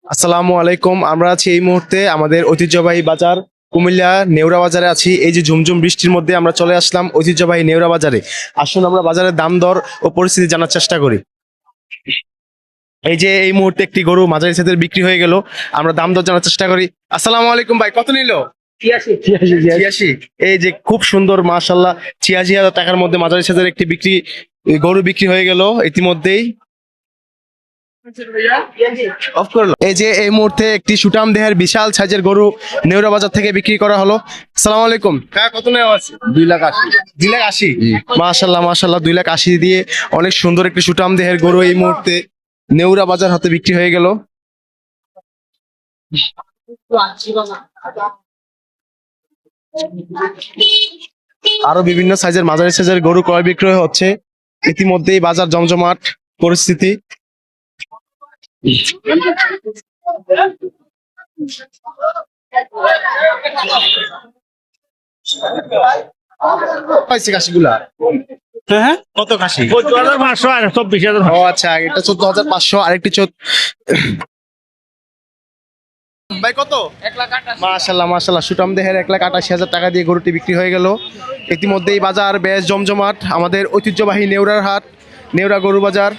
আসসালামু আলাইকুম। আমরা আছি এই মুহূর্তে আমাদের ঐতিহ্যবাহী বাজার কুমিল্লা নেওড়া বাজারে আছি। এই যে ঝুমঝুম বৃষ্টির মধ্যে আমরা চলে আসলাম ঐতিহ্যবাহী নেওড়া বাজারে। আসুন আমরা বাজারের দাম দর ও পরিস্থিতি জানার চেষ্টা করি। এই যে এই মুহূর্তে একটি গরু মাঝারি সাইজের বিক্রি হয়ে গেল, আমরা দাম দর জানার চেষ্টা করি। আসসালামু আলাইকুম ভাই, কত নিল? 86। এই যে খুব সুন্দর মাশাল্লাহ 86,000 টাকার মধ্যে মাঝারি সাইজের একটি গরু বিক্রি হয়ে গেল ইতিমধ্যেই। অফ করলো। এই যে এই মুহূর্তে একটি সুটাম দেহের বিশাল সাইজের গরু নেওড়া বাজার থেকে বিক্রি করা হলো। আসসালামু আলাইকুম কাকা, কত নেওয়া আছে? 2,80,000। 2,80,000। মাশাল্লাহ মাশাল্লাহ, 2,80,000 দিয়ে অনেক সুন্দর একটি সুটাম দেহের গরু এই মুহূর্তে নেওড়া বাজার হাতে বিক্রি হয়ে গেল। আরো বিভিন্ন সাইজের মাঝারি সাইজের গরু ক্রয় বিক্রয় হচ্ছে ইতিমধ্যেই, বাজার জমজমাট পরিস্থিতি। পাইছে কাশিগুলা? হ্যাঁ, কত কাশি? 14,500 আর 24,000। ও আচ্ছা, এটা 14,500, আরেকটি ভাই কত? মাশাল্লাহ মাশাল্লাহ, সুটাম দেহের 1,88,000 টাকা দিয়ে গরুটি বিক্রি হয়ে গেল। ইতিমধ্যেই বাজার বেশ জমজমাট, আমাদের ঐতিহ্যবাহী নেওড়ার হাট, নেওড়া গরু বাজার।